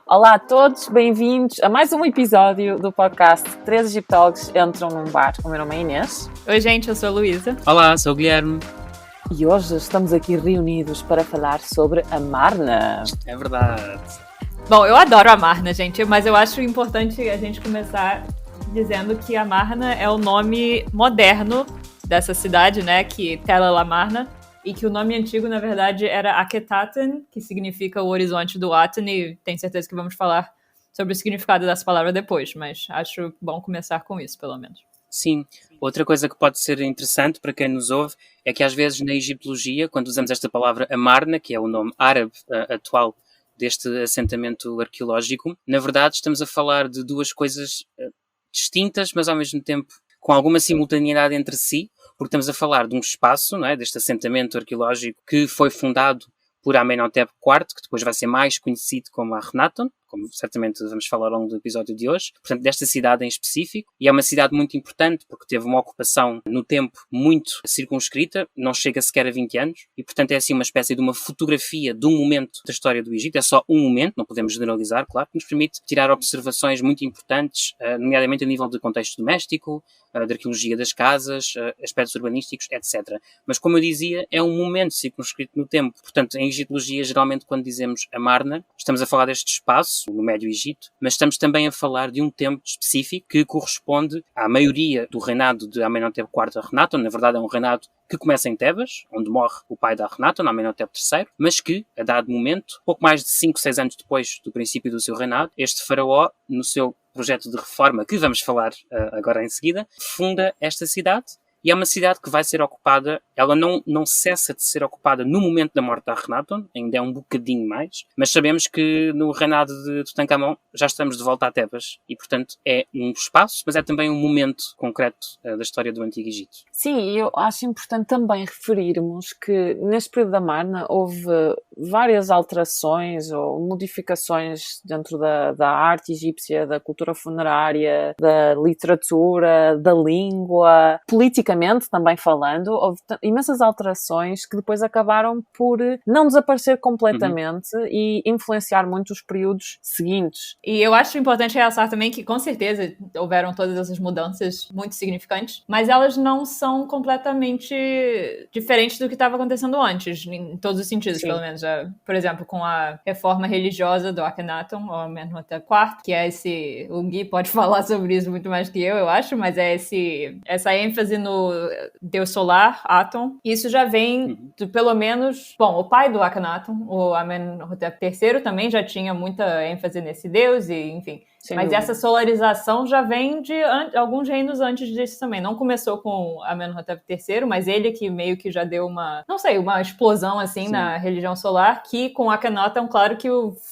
Olá a todos, bem-vindos a mais um episódio do podcast Três Egiptólogos Entram num Bar. O meu nome é Inês. Oi gente, eu sou a Luísa. Olá, sou o Guilherme. E hoje estamos aqui reunidos para falar sobre a Marna. É verdade. Bom, eu adoro a Marna, gente, mas eu acho importante a gente começar dizendo que a Marna é o nome moderno dessa cidade, né, que Tell el-Amarna, e que o nome antigo, na verdade, era Akhetaten, que significa o horizonte do Aten, e tenho certeza que vamos falar sobre o significado dessa palavra depois, mas acho bom começar com isso, pelo menos. Sim, outra coisa que pode ser interessante para quem nos ouve é que às vezes na egiptologia, quando usamos esta palavra Amarna, que é o nome árabe atual deste assentamento arqueológico, na verdade estamos a falar de duas coisas distintas, mas ao mesmo tempo com alguma simultaneidade entre si, porque estamos a falar de um espaço, não é, deste assentamento arqueológico que foi fundado por Amenhotep IV, que depois vai ser mais conhecido como Akhenaton, como certamente vamos falar ao longo do episódio de hoje, portanto desta cidade em específico, e é uma cidade muito importante porque teve uma ocupação no tempo muito circunscrita, não chega sequer a 20 anos, e portanto é assim uma espécie de uma fotografia de um momento da história do Egito, é só um momento, não podemos generalizar, claro, que nos permite tirar observações muito importantes, nomeadamente a nível de contexto doméstico, de arqueologia das casas, aspectos urbanísticos, etc. Mas como eu dizia, é um momento circunscrito no tempo, portanto em egiptologia geralmente quando dizemos Amarna, estamos a falar deste espaço no Médio Egito, mas estamos também a falar de um tempo específico que corresponde à maioria do reinado de Amenhotep IV Akhenaton. Na verdade é um reinado que começa em Tebas, onde morre o pai de Akhenaton, Amenhotep III, mas que, a dado momento, pouco mais de 5, 6 anos depois do princípio do seu reinado, este faraó, no seu projeto de reforma, que vamos falar agora em seguida, funda esta cidade. E é uma cidade que vai ser ocupada, ela não cessa de ser ocupada no momento da morte de Akhenaton, ainda é um bocadinho mais, mas sabemos que no reinado de Tutankhamon já estamos de volta a Tebas e, portanto, é um espaço, mas é também um momento concreto da história do Antigo Egito. Sim, eu acho importante também referirmos que neste período da Marna houve várias alterações ou modificações dentro da arte egípcia, da cultura funerária, da literatura, da língua, politicamente também falando, houve imensas alterações que depois acabaram por não desaparecer completamente e influenciar muito os períodos seguintes. E eu acho importante realçar também que, com certeza, houveram todas essas mudanças muito significantes, mas elas não são completamente diferentes do que estava acontecendo antes, em todos os sentidos, Sim. Pelo menos. Por exemplo, com a reforma religiosa do Akhenaton, ou Amenhotep IV, que é esse... O Gui pode falar sobre isso muito mais que eu acho, mas é essa ênfase no deus solar, Aton. Isso já vem de, pelo menos... Bom, o pai do Akhenaton, o Amenhotep III, também já tinha muita ênfase nesse deus, e enfim... Mas essa solarização já vem de alguns reinos antes disso também. Não começou com Amenhotep III, mas ele que meio que já deu uma explosão assim Sim. na religião solar, que com Akhenaton, claro que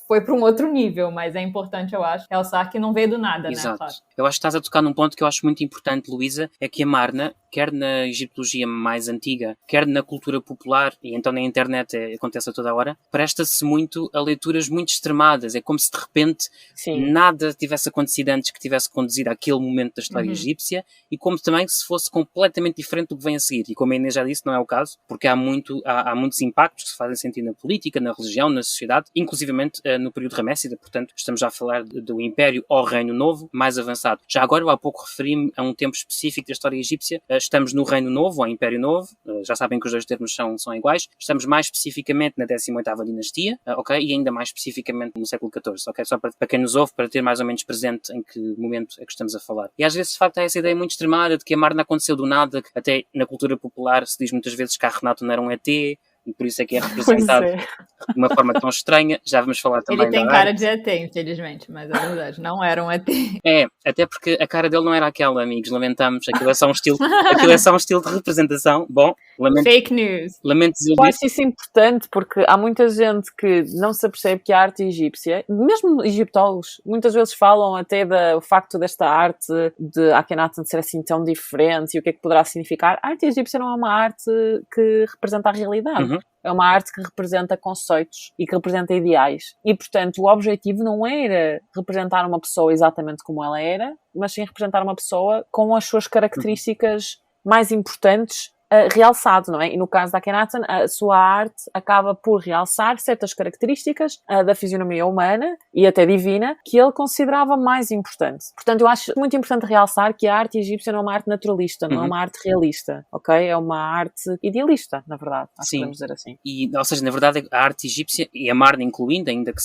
foi para um outro nível, mas é importante, eu acho, realçar que não veio do nada, Exato. Né? Claro. Eu acho que estás a tocar num ponto que eu acho muito importante, Luísa, é que a Marna, quer na egiptologia mais antiga, quer na cultura popular, e então na internet acontece a toda a hora, presta-se muito a leituras muito extremadas. É como se de repente Sim. nada tivesse acontecido antes que tivesse conduzido àquele momento da história egípcia, e como também se fosse completamente diferente do que vem a seguir. E como a Inês já disse, não é o caso, porque há muitos impactos que se fazem sentir na política, na religião, na sociedade, inclusivamente no período ramessida. Portanto, estamos já a falar do Império ou Reino Novo mais avançado. Já agora, eu há pouco referi-me a um tempo específico da história egípcia. Estamos no Reino Novo, ou Império Novo. Já sabem que os dois termos são iguais. Estamos mais especificamente na 18ª dinastia, ok? E ainda mais especificamente no século XIV, ok? Só para quem nos ouve, para ter mais ou menos presente em que momento é que estamos a falar. E às vezes, de facto, há essa ideia muito extremada de que a Marna aconteceu do nada, até na cultura popular se diz muitas vezes que Akhenaton era um ET, e por isso é que é representado de uma forma tão estranha. Já vamos falar também. Ele tem cara de ET, infelizmente, mas é verdade, não era um ET. É, até porque a cara dele não era aquela, amigos, lamentamos, aquilo é só um estilo de representação. Bom, fake news. Lamento dizer Eu acho isso importante porque há muita gente que não se apercebe que a arte egípcia, mesmo egiptólogos, muitas vezes falam até do facto desta arte de Akhenaton ser assim tão diferente e o que é que poderá significar. A arte egípcia não é uma arte que representa a realidade. É uma arte que representa conceitos e que representa ideais. E, portanto, o objetivo não era representar uma pessoa exatamente como ela era, mas sim representar uma pessoa com as suas características mais importantes realçado, não é? E no caso da Akhenaten, a sua arte acaba por realçar certas características da fisionomia humana e até divina que ele considerava mais importante. Portanto, eu acho muito importante realçar que a arte egípcia não é uma arte naturalista, não é uma arte realista, ok? É uma arte idealista, na verdade, acho que podemos dizer assim. E, ou seja, na verdade, a arte egípcia, e a Marna incluindo, ainda que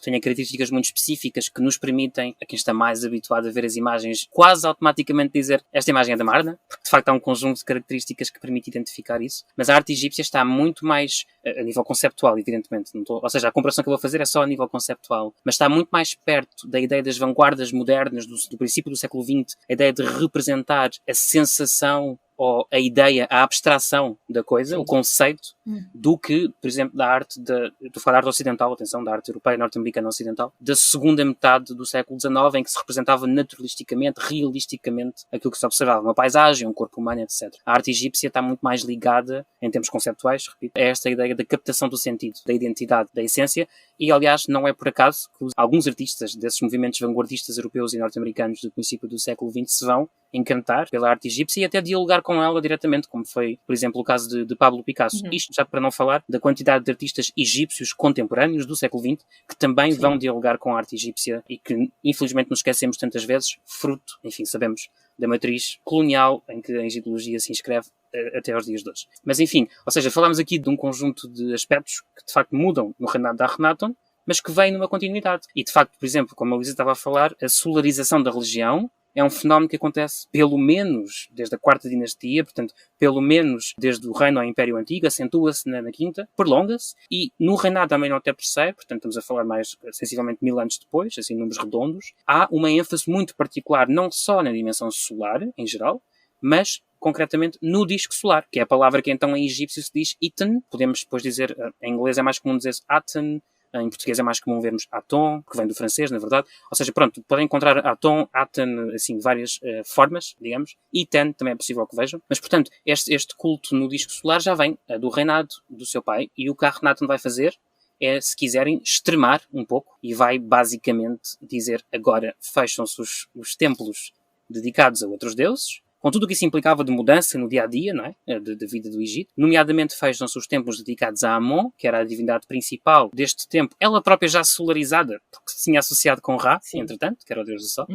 tenha características muito específicas que nos permitem, a quem está mais habituado a ver as imagens, quase automaticamente dizer esta imagem é da Marna, porque de facto há um conjunto de características que permite identificar isso. Mas a arte egípcia está muito mais, a nível conceptual, evidentemente, ou seja, a comparação que eu vou fazer é só a nível conceptual, mas está muito mais perto da ideia das vanguardas modernas do princípio do século XX, a ideia de representar a sensação ou a ideia, a abstração da coisa, o conceito, do que, por exemplo, da arte, estou a falar da arte ocidental, atenção, da arte europeia, norte-americana ocidental, da segunda metade do século XIX, em que se representava naturalisticamente, realisticamente, aquilo que se observava, uma paisagem, um corpo humano, etc. A arte egípcia está muito mais ligada, em termos conceptuais, repito, a esta ideia da captação do sentido, da identidade, da essência, e, aliás, não é por acaso que alguns artistas desses movimentos vanguardistas europeus e norte-americanos do princípio do século XX se vão encantar pela arte egípcia e até dialogar com ela diretamente, como foi, por exemplo, o caso de Pablo Picasso. Isto já para não falar da quantidade de artistas egípcios contemporâneos do século XX que também vão dialogar com a arte egípcia e que, infelizmente, nos esquecemos tantas vezes, fruto, enfim, sabemos, da matriz colonial em que a egiptologia se inscreve até aos dias de hoje. Mas, enfim, ou seja, falámos aqui de um conjunto de aspectos que, de facto, mudam no reinado da Akhenaten, mas que vêm numa continuidade. E, de facto, por exemplo, como a Luísa estava a falar, a solarização da religião é um fenómeno que acontece pelo menos desde a quarta dinastia, portanto, pelo menos desde o reino ao Império Antigo, acentua-se na quinta, prolonga-se, e no reinado da Amenhotep III, portanto, estamos a falar mais sensivelmente 1000 anos depois, assim, números redondos, há uma ênfase muito particular, não só na dimensão solar, em geral, mas concretamente no disco solar, que é a palavra que então em egípcio se diz Iten, podemos depois dizer, em inglês é mais comum dizer Aten, em português é mais comum vermos Aton, que vem do francês, na verdade. Ou seja, pronto, podem encontrar Aton, Aten, assim, várias formas, digamos. Iten também é possível que vejam. Mas, portanto, este culto no disco solar já vem do reinado do seu pai. E o que a Akhenaten vai fazer é, se quiserem, extremar um pouco e vai basicamente dizer agora fecham-se os templos dedicados a outros deuses, com tudo o que isso implicava de mudança no dia-a-dia, não é? Da vida do Egito. Nomeadamente, fecham-se os templos dedicados a Amon, que era a divindade principal deste tempo, ela própria já solarizada, porque se tinha associado com Ra, entretanto, que era o deus do sol.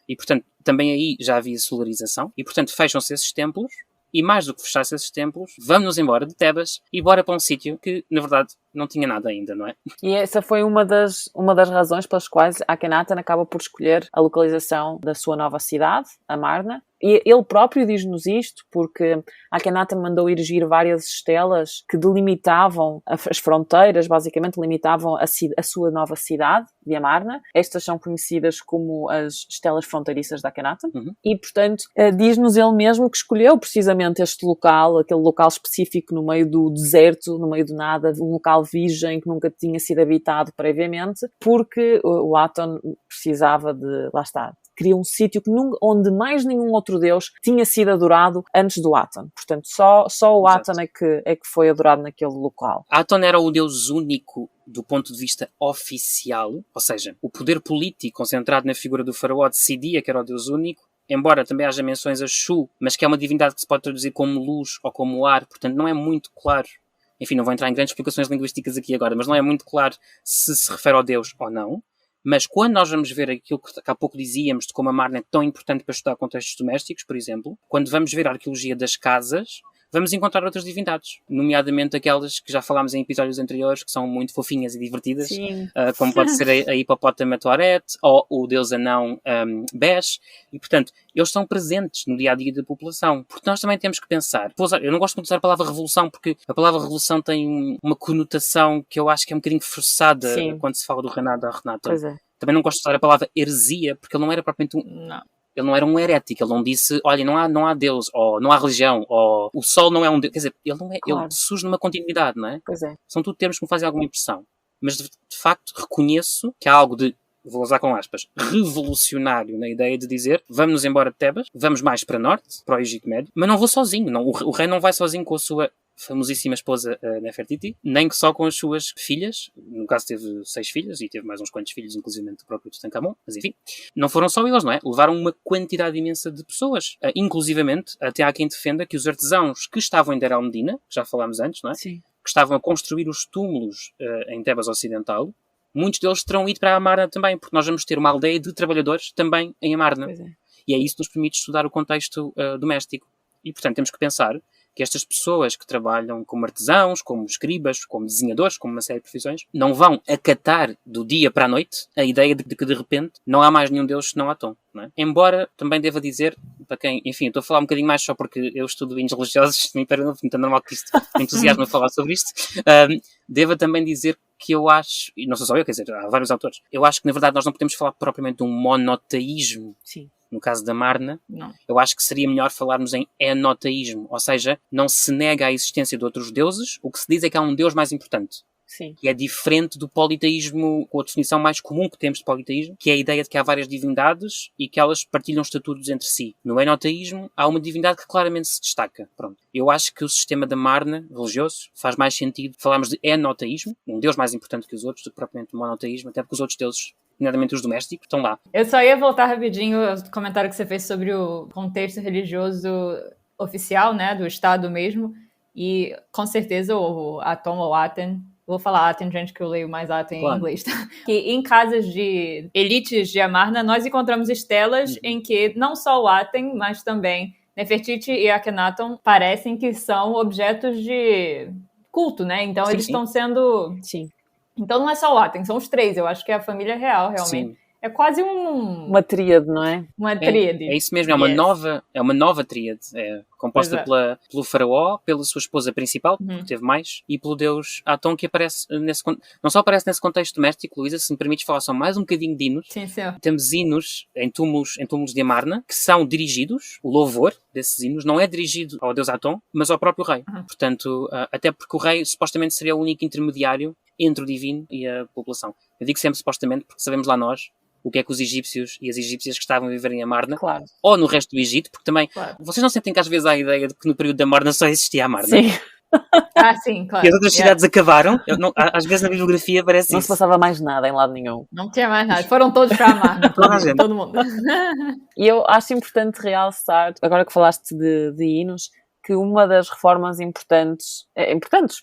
E, portanto, também aí já havia solarização. E, portanto, fecham-se esses templos. E mais do que fechar-se esses templos, vamos-nos embora de Tebas e bora para um sítio que, na verdade, não tinha nada ainda, não é? E essa foi uma das razões pelas quais Akhenaten acaba por escolher a localização da sua nova cidade, Amarna. E ele próprio diz-nos isto porque Akhenaten mandou erigir várias estelas que delimitavam as fronteiras, basicamente limitavam a sua nova cidade de Amarna. Estas são conhecidas como as estelas fronteiriças de Akhenaten. E, portanto, diz-nos ele mesmo que escolheu precisamente este local, aquele local específico no meio do deserto, no meio do nada, um local virgem que nunca tinha sido habitado previamente, porque o Aton precisava de, lá está, queria um sítio onde mais nenhum outro deus tinha sido adorado antes do Aton. Portanto, só o Aton é que foi adorado naquele local. Aton era o deus único do ponto de vista oficial, ou seja, o poder político concentrado na figura do faraó decidia que era o deus único, embora também haja menções a Shu, mas que é uma divindade que se pode traduzir como luz ou como ar, portanto não é muito claro. Enfim, não vou entrar em grandes explicações linguísticas aqui agora, mas não é muito claro se se refere ao deus ou não. Mas quando nós vamos ver aquilo que há pouco dizíamos de como a Marna é tão importante para estudar contextos domésticos, por exemplo, quando vamos ver a arqueologia das casas, vamos encontrar outras divindades, nomeadamente aquelas que já falámos em episódios anteriores, que são muito fofinhas e divertidas, como pode ser a hipopótama Toaret ou o deus anão Besh, e portanto, eles estão presentes no dia-a-dia da população. Porque nós também temos que pensar, eu não gosto muito de usar a palavra revolução, porque a palavra revolução tem uma conotação que eu acho que é um bocadinho forçada quando se fala do reinado da Akhenaten. Também não gosto de usar a palavra heresia, porque ele não era propriamente ele não era um herético, ele não disse, olha, não há Deus, ou não há religião, ou o Sol não é um Deus. Quer dizer, ele não é, ele surge numa continuidade, não é? São tudo termos que me fazem alguma impressão. Mas, de facto, reconheço que há algo de, vou usar com aspas, revolucionário na ideia de dizer, vamos nos embora de Tebas, vamos mais para norte, para o Egito Médio, mas não vou sozinho, o rei não vai sozinho com a sua famosíssima esposa Nefertiti, nem que só com as suas filhas. No caso teve 6 filhas e teve mais uns quantos filhos, inclusive do próprio Tutankhamon, mas enfim. Não foram só eles, não é? Levaram uma quantidade imensa de pessoas. Inclusivamente, até há quem defenda que os artesãos que estavam em Deir al-Medina, que já falámos antes, não é? Sim. Que estavam a construir os túmulos em Tebas Ocidental, muitos deles terão ido para a Amarna também, porque nós vamos ter uma aldeia de trabalhadores também em Amarna. Pois é. E é isso que nos permite estudar o contexto doméstico. E, portanto, temos que pensar que estas pessoas que trabalham como artesãos, como escribas, como desenhadores, como uma série de profissões, não vão acatar do dia para a noite a ideia de que, de repente, não há mais nenhum deus senão Atom. Não é? Embora, também deva dizer, para quem, enfim, estou a falar um bocadinho mais só porque eu estudo hinos religiosos, me pergunto, é normal que isto me entusiasme a falar sobre isto, deva também dizer que eu acho, e não sou só eu, quer dizer, há vários autores, eu acho que, na verdade, nós não podemos falar propriamente de um monoteísmo. Sim. No caso da Amarna, Não. eu acho que seria melhor falarmos em enoteísmo, ou seja, não se nega a existência de outros deuses, o que se diz é que há um deus mais importante. Sim. Que é diferente do politeísmo, ou a definição mais comum que temos de politeísmo, que é a ideia de que há várias divindades e que elas partilham estatutos entre si. No enoteísmo, há uma divindade que claramente se destaca. Pronto. Eu acho que o sistema da Amarna, religioso, faz mais sentido falarmos de enoteísmo, um deus mais importante que os outros, do que propriamente monoteísmo, até porque os outros deuses, nomeadamente os domésticos, estão lá. Eu só ia voltar rapidinho ao comentário que você fez sobre o contexto religioso oficial, né, do Estado mesmo, e com certeza o Atom ou Aten, vou falar Aten, gente, que eu leio mais Aten em inglês, tá? Que em casas de elites de Amarna, nós encontramos estelas em que não só o Aten, mas também Nefertiti e Akhenaton parecem que são objetos de culto, né? Então eles estão sendo... Sim. Então não é só o Aten, são os 3. Eu acho que é a família real, realmente. Sim. É quase uma tríade, não é? Uma tríade. É isso mesmo, é uma nova tríade. É composta pelo faraó, pela sua esposa principal, que teve mais, e pelo deus Atom, que aparece não só aparece nesse contexto doméstico, Luísa, se me permites falar só mais um bocadinho de hinos. Sim, senhor. Temos hinos em túmulos de Amarna, que são dirigidos, o louvor desses hinos não é dirigido ao deus Atom, mas ao próprio rei. Portanto, até porque o rei supostamente seria o único intermediário entre o divino e a população. Eu digo sempre supostamente porque sabemos lá nós o que é que os egípcios e as egípcias que estavam a viver em Amarna, ou no resto do Egito, porque também, vocês não sentem que às vezes há a ideia de que no período da Amarna só existia Amarna? Sim. Sim, claro. E as outras cidades acabaram, às vezes na bibliografia parece não isso. se passava mais nada em lado nenhum. Não tinha mais nada, foram todos para Amarna, todo mundo. E eu acho importante realçar, agora que falaste de hinos, que uma das reformas importantes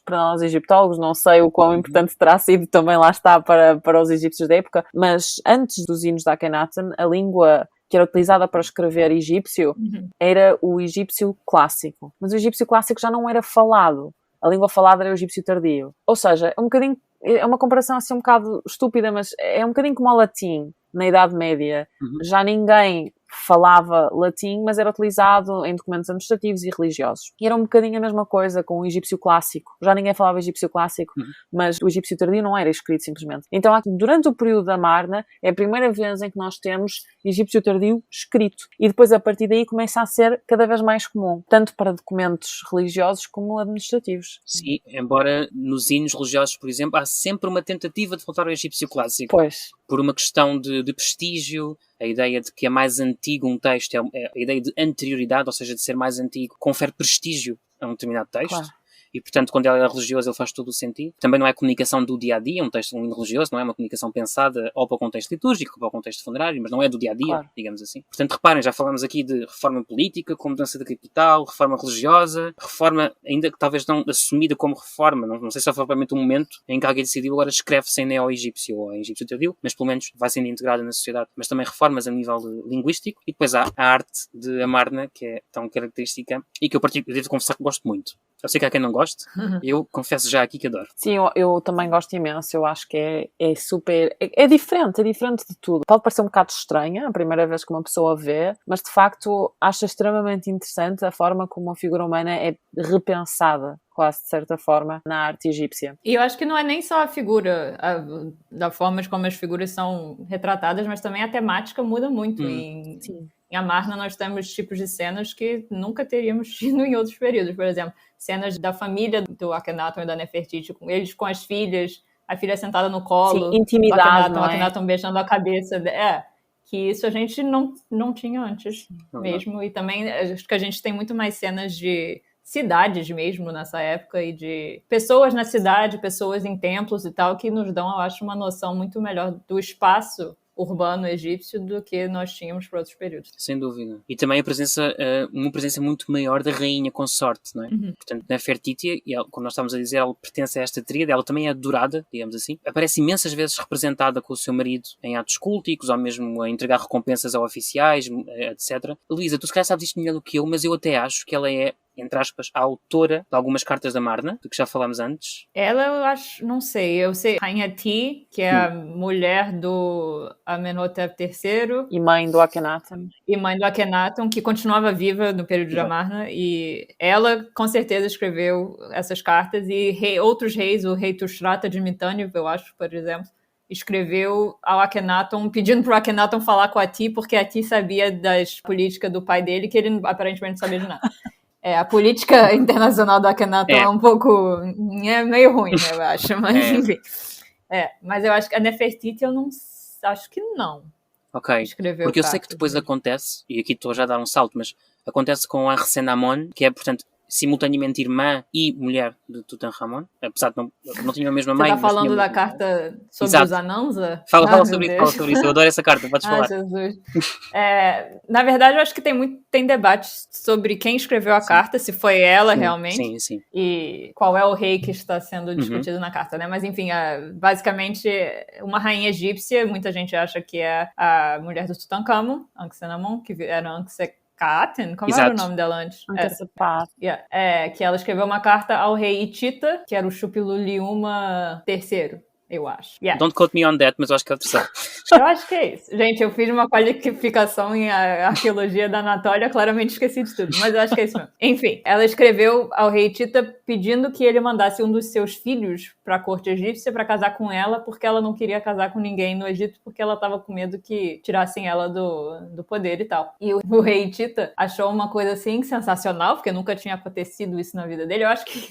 para nós egiptólogos, não sei o quão importante terá sido também lá está para os egípcios da época, mas antes dos hinos da Akhenaten, a língua que era utilizada para escrever egípcio era o egípcio clássico. Mas o egípcio clássico já não era falado. A língua falada era o egípcio tardio. Ou seja, é uma comparação assim um bocado estúpida, mas é um bocadinho como o latim na Idade Média. Já ninguém falava latim, mas era utilizado em documentos administrativos e religiosos. E era um bocadinho a mesma coisa com o egípcio clássico. Já ninguém falava egípcio clássico, mas o egípcio tardio não era escrito simplesmente. Então, durante o período da Amarna, é a primeira vez em que nós temos egípcio tardio escrito. E depois, a partir daí, começa a ser cada vez mais comum, tanto para documentos religiosos como administrativos. Sim, embora nos hinos religiosos, por exemplo, há sempre uma tentativa de voltar ao egípcio clássico. Pois. Por uma questão de prestígio, a ideia de que é mais antigo um texto, é a ideia de anterioridade, ou seja, de ser mais antigo, confere prestígio a um determinado texto. Claro. E, portanto, quando ele é religioso, ele faz todo o sentido. Também não é comunicação do dia-a-dia, um hino religioso não é uma comunicação pensada ou para o contexto litúrgico, ou para o contexto funerário, mas não é do dia-a-dia, digamos assim. Portanto, reparem, já falamos aqui de reforma política, como mudança da capital, reforma religiosa, reforma, ainda que talvez não assumida como reforma, não sei se foi propriamente um momento em que alguém decidiu agora escreve-se em neo-egípcio ou em egípcio tardio, mas pelo menos vai sendo integrada na sociedade. Mas também reformas a nível linguístico, e depois há a arte de Amarna, que é tão característica, e que eu devo confessar que gosto muito. Eu sei que há quem não goste, eu confesso já aqui que adoro. Sim, eu também gosto imenso, eu acho que é super... É diferente de tudo. Pode parecer um bocado estranha a primeira vez que uma pessoa vê, mas de facto acho extremamente interessante a forma como a figura humana é repensada, quase de certa forma, na arte egípcia. E eu acho que não é nem só a figura, da forma como as figuras são retratadas, mas também a temática muda muito. Sim. Em Amarna nós temos tipos de cenas que nunca teríamos tido em outros períodos. Por exemplo, cenas da família do Akhenaton e da Nefertiti, eles com as filhas, a filha sentada no colo, sim, intimidade, o Akhenaton beijando a cabeça. Que isso a gente não tinha antes mesmo. E também acho que a gente tem muito mais cenas de cidades mesmo nessa época e de pessoas na cidade, pessoas em templos e tal, que nos dão, eu acho, uma noção muito melhor do espaço urbano egípcio do que nós tínhamos para outros períodos. Sem dúvida. E também uma presença muito maior da rainha consorte, não é? Portanto, Nefertiti, e ela, como nós estávamos a dizer, ela pertence a esta tríade, ela também é adorada, digamos assim. Aparece imensas vezes representada com o seu marido em atos culticos, ou mesmo a entregar recompensas a oficiais, etc. Luísa, tu se calhar sabes isto melhor do que eu, mas eu até acho que ela é, entre aspas, a autora de algumas cartas da Marna, do que já falámos antes. Ela, eu acho, não sei, eu sei Rainha Ti, que é a mulher do Amenhotep III. E mãe do Akhenaten. E mãe do Akhenaton, que continuava viva no período de Amarna, e ela, com certeza, escreveu essas cartas, e outros reis, o rei Tushratta de Mitanni, eu acho, por exemplo, escreveu ao Akhenaton, pedindo para o Akhenaton falar com a Ti, porque a Ti sabia das políticas do pai dele, que ele aparentemente não sabia de nada. A política internacional do Akhenaton é um pouco... é meio ruim, né, eu acho, mas enfim. Mas eu acho que a Nefertiti, eu não... acho que não. Ok, porque eu sei que depois acontece, e aqui estou já a dar um salto, mas acontece com a Resenamon, que é, portanto, simultaneamente irmã e mulher de Tutankhamon, apesar de não tinha a mesma mãe. Você está falando da carta sobre os Anansa? Fala sobre isso, eu adoro essa carta, podes falar. Jesus. Na verdade, eu acho que tem debate sobre quem escreveu a carta, se foi ela realmente, sim. E qual é o rei que está sendo discutido na carta, né? Mas enfim, basicamente, uma rainha egípcia, muita gente acha que é a mulher do Tutankhamon, Ankhesenamon, que era Ankhesenaten, como era o nome dela antes? Que ela escreveu uma carta ao rei Hitita, que era o Shuppiluliuma III, eu acho. Don't quote me on that, mas eu acho que é o terceiro. Eu acho que é isso. Gente, eu fiz uma qualificação em arqueologia da Anatólia, claramente esqueci de tudo, mas eu acho que é isso mesmo. Enfim, ela escreveu ao rei Tita pedindo que ele mandasse um dos seus filhos para a corte egípcia para casar com ela, porque ela não queria casar com ninguém no Egito, porque ela estava com medo que tirassem ela do poder e tal. E o rei Tita achou uma coisa assim sensacional, porque nunca tinha acontecido isso na vida dele. Eu acho que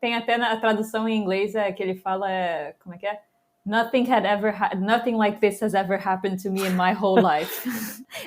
tem até na tradução em inglês que ele fala, como é que é? Nothing like this has ever happened to me in my whole life.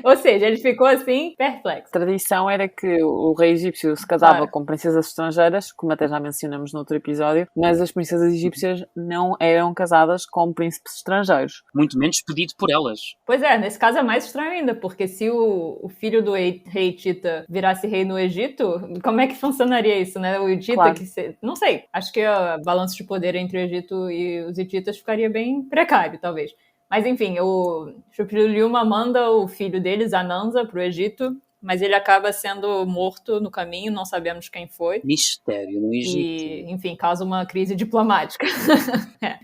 Ou seja, ele ficou assim, perplexo. A tradição era que o rei egípcio se casava com princesas estrangeiras, como até já mencionamos no outro episódio, mas as princesas egípcias não eram casadas com príncipes estrangeiros. Muito menos pedido por elas. Pois é, nesse caso é mais estranho ainda, porque se o filho do rei Tita virasse rei no Egito, como é que funcionaria isso, né? O Tita, não sei, acho que o balanço de poder entre o Egito e os hititas ficaria bem precário, talvez. Mas, enfim, o Shuppiluliuma manda o filho deles, Anansa, para o Egito, mas ele acaba sendo morto no caminho, não sabemos quem foi. Mistério no Egito. E, enfim, causa uma crise diplomática.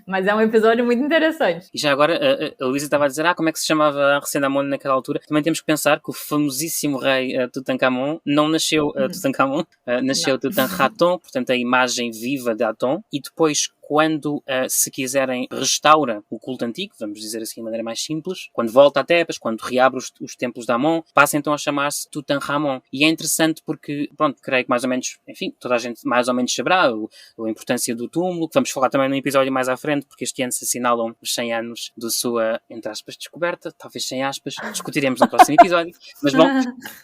Mas é um episódio muito interessante. E já agora, a Luísa estava a dizer, como é que se chamava a Resenamon naquela altura? Também temos que pensar que o famosíssimo rei Tutankhamon não nasceu Tutankhamon, nasceu Tutankraton, portanto a imagem viva de Aton, e depois quando se quiserem restaura o culto antigo, vamos dizer assim de maneira mais simples, quando volta a Tebas, quando reabre os templos de Amon, passa então a chamar-se Tutankhamon. E é interessante porque, pronto, creio que mais ou menos, enfim, toda a gente mais ou menos saberá a importância do túmulo, que vamos falar também num episódio mais à frente, porque este ano se assinalam os 100 anos da sua, entre aspas, descoberta, talvez 100 aspas, discutiremos no próximo episódio, mas bom,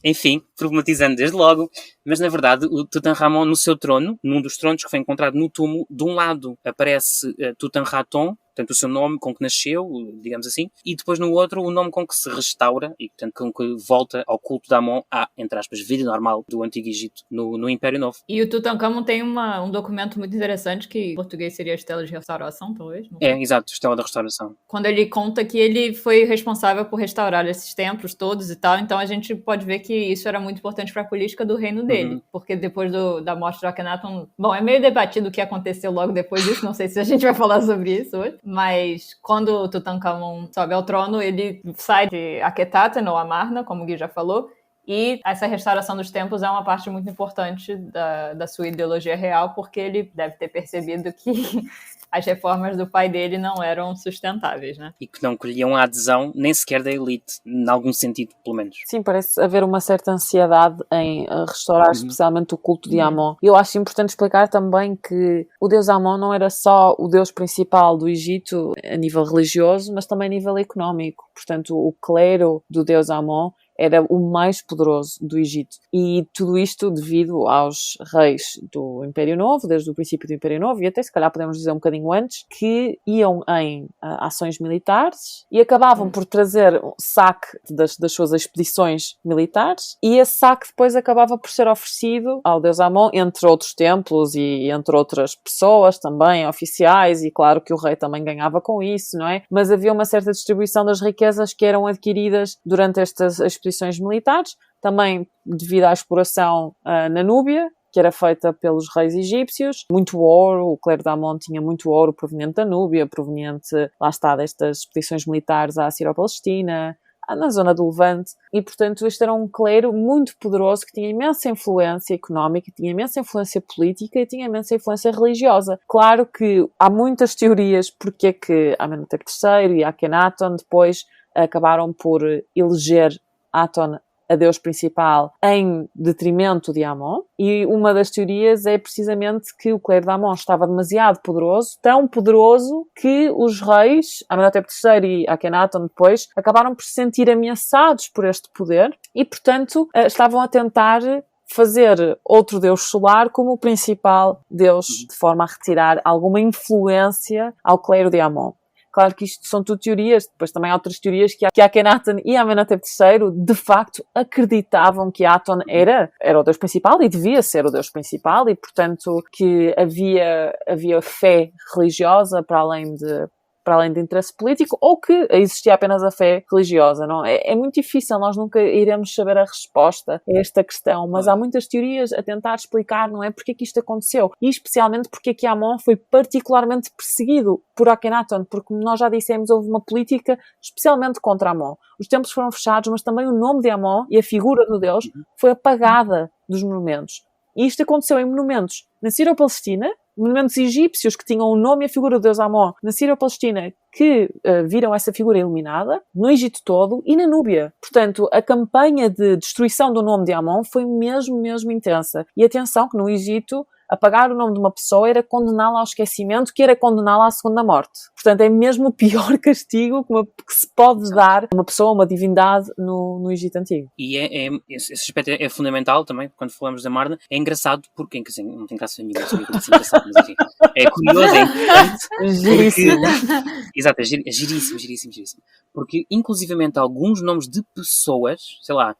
enfim, problematizando desde logo, mas na verdade o Tutankhamon no seu trono, num dos tronos que foi encontrado no túmulo, de um lado aparece Tutankraton, portanto o seu nome com que nasceu, digamos assim, e depois no outro o nome com que se restaura e portanto com que volta ao culto de Amon, entre aspas, vida normal do Antigo Egito no Império Novo. E o Tutankhamon tem um documento muito interessante que em português seria a Estela de Restauração, talvez? Exato, Estela da Restauração. Quando ele conta que ele foi responsável por restaurar esses templos todos e tal, então a gente pode ver que isso era muito importante para a política do reino dele, porque depois da morte do Akhenaton, bom, é meio debatido o que aconteceu logo depois disso, não sei se a gente vai falar sobre isso hoje, mas quando o Tutankhamon sobe ao trono, ele sai de Akhetaten, ou Amarna, como o Gui já falou, e essa restauração dos templos é uma parte muito importante da sua ideologia real, porque ele deve ter percebido que as reformas do pai dele não eram sustentáveis, né? E que não colhiam a adesão nem sequer da elite, em algum sentido, pelo menos. Sim, parece haver uma certa ansiedade em restaurar especialmente o culto de Amon. E eu acho importante explicar também que o deus Amon não era só o deus principal do Egito a nível religioso, mas também a nível económico. Portanto, o clero do deus Amon era o mais poderoso do Egito. E tudo isto devido aos reis do Império Novo, desde o princípio do Império Novo, e até se calhar podemos dizer um bocadinho antes, que iam em ações militares e acabavam por trazer saque das suas expedições militares, e esse saque depois acabava por ser oferecido ao deus Amon, entre outros templos e entre outras pessoas também, oficiais, e claro que o rei também ganhava com isso, não é? Mas havia uma certa distribuição das riquezas que eram adquiridas durante estas expedições militares, também devido à exploração na Núbia, que era feita pelos reis egípcios. Muito ouro, o clero de Amon tinha muito ouro proveniente da Núbia, proveniente, lá está, destas expedições militares à Sírio-Palestina, na zona do Levante, e portanto este era um clero muito poderoso que tinha imensa influência económica, tinha imensa influência política e tinha imensa influência religiosa. Claro que há muitas teorias porque é que Amenhotep III e Akhenaton depois acabaram por eleger Aton a deus principal em detrimento de Amon, e uma das teorias é precisamente que o clero de Amon estava demasiado poderoso, tão poderoso que os reis, Amenhotep III e Akhenaton depois, acabaram por se sentir ameaçados por este poder e, portanto, estavam a tentar fazer outro deus solar como o principal deus, de forma a retirar alguma influência ao clero de Amon. Claro que isto são tudo teorias, depois também há outras teorias que Akhenaton e Amenhotep III de facto acreditavam que Aton era o deus principal e devia ser o deus principal, e portanto que havia fé religiosa para além de interesse político, ou que existia apenas a fé religiosa, não é? É muito difícil, nós nunca iremos saber a resposta a esta questão, mas há muitas teorias a tentar explicar, não é, porque é que isto aconteceu, e especialmente porque é que Amon foi particularmente perseguido por Akhenaton, porque, como nós já dissemos, houve uma política especialmente contra Amon. Os templos foram fechados, mas também o nome de Amon e a figura do deus foi apagada dos monumentos. E isto aconteceu em monumentos na Sírio-Palestina, monumentos egípcios que tinham o nome e a figura do deus Amon na Sírio-Palestina, que viram essa figura eliminada, no Egito todo e na Núbia. Portanto, a campanha de destruição do nome de Amon foi mesmo intensa. E atenção que no Egito, apagar o nome de uma pessoa era condená-la ao esquecimento, que era condená-la à segunda morte. Portanto, é mesmo o pior castigo que se pode dar a uma pessoa, uma divindade no Egito Antigo. E esse aspecto é fundamental também, quando falamos da Marna. É engraçado porque, quer dizer, não tem graça nenhuma, é engraçado, mas enfim, é curioso, é importante. Giríssimo. Exato, é giríssimo. Porque, inclusivamente, alguns nomes de pessoas, sei lá,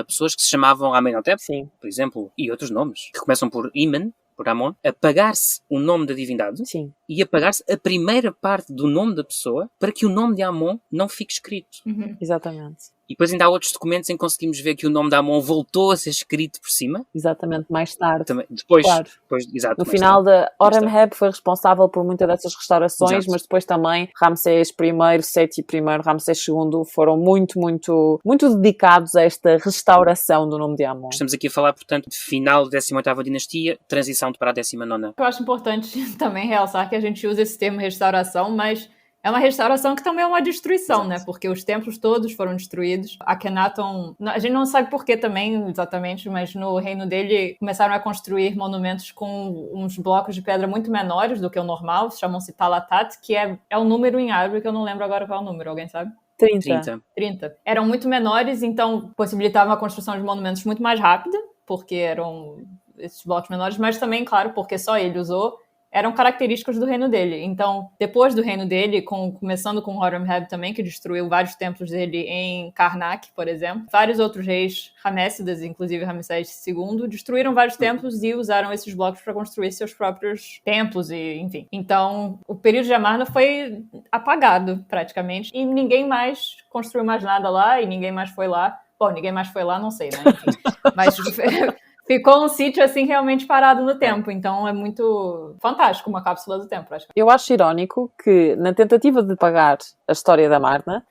pessoas que se chamavam Amenhotep, Sim, por exemplo, e outros nomes, que começam por Imen, por Amon, apagar-se o nome da divindade sim. e apagar-se a primeira parte do nome da pessoa para que o nome de Amon não fique escrito. Exatamente. E depois ainda há outros documentos em que conseguimos ver que o nome de Amon voltou a ser escrito por cima. Exatamente, mais tarde. Também, depois, Claro. exato. No final, Horemheb foi responsável por muitas dessas restaurações, Exato. mas depois também Ramsés I, Seti I, Ramsés II foram muito dedicados a esta restauração do nome de Amon. Estamos aqui a falar, portanto, de final da 18ª dinastia, transição para a 19ª. Eu acho importante também realçar que a gente usa esse termo restauração, mas é uma restauração que também é uma destruição, né? Porque os templos todos foram destruídos. Akhenaton, a gente não sabe por que também exatamente, mas no reino dele começaram a construir monumentos com uns blocos de pedra muito menores do que o normal, chamam-se talatat, que é um número em árabe que eu não lembro agora qual é o número, alguém sabe? 30. Eram muito menores, então possibilitavam a construção de monumentos muito mais rápida, porque eram esses blocos menores, mas também, claro, porque só ele usou, eram características do reino dele. Então, depois do reino dele, começando com Horemheb também, que destruiu vários templos dele em Karnak, por exemplo, vários outros reis ramessidas, inclusive Ramsés II, destruíram vários templos e usaram esses blocos para construir seus próprios templos, e enfim. Então, o período de Amarna foi apagado, praticamente, e ninguém mais construiu mais nada lá, e ninguém mais foi lá. Bom, ninguém mais foi lá, não sei, né? Enfim. Mas ficou um sítio, assim, realmente parado no tempo. Então, é muito fantástico, uma cápsula do tempo, acho. Eu acho irónico que, na tentativa de apagar a história da Marna,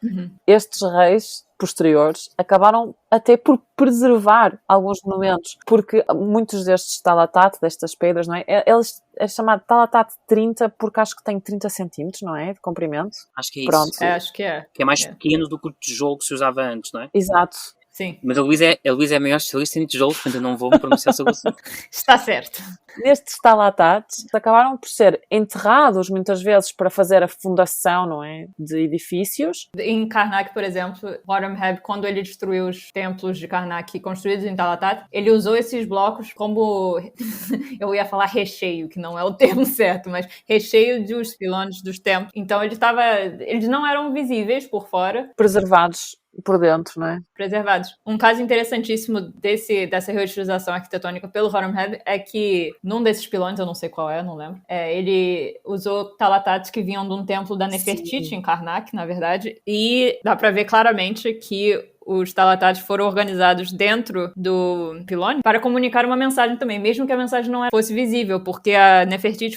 estes reis posteriores acabaram até por preservar alguns monumentos, porque muitos destes talatat, destas pedras, não é? É chamado talatat 30 porque acho que tem 30 centímetros, não é? De comprimento. Acho que é Pronto. isso. Acho que é. Que é mais pequeno do que o tijolo que se usava antes, não é? Exato. Sim. Mas a Luísa é a maior especialista em tijolos, portanto eu não vou me pronunciar sobre o assunto. Está certo. Nestes estalatates, acabaram por ser enterrados muitas vezes para fazer a fundação, não é, de edifícios. Em Karnak, por exemplo, Horemheb, quando ele destruiu os templos de Karnak construídos em Talatat, ele usou esses blocos como, eu ia falar recheio, que não é o termo certo, mas recheio dos pilões dos templos. Então eles não eram visíveis por fora, Preservados por dentro, não é? preservados. Um caso interessantíssimo dessa reutilização arquitetônica pelo Horemheb é que num desses pilões, eu não sei qual é, não lembro, ele usou talatates que vinham de um templo da Nefertiti em Karnak, na verdade, e dá pra ver claramente que os talatates foram organizados dentro do pilone para comunicar uma mensagem também, mesmo que a mensagem não fosse visível, porque a Nefertiti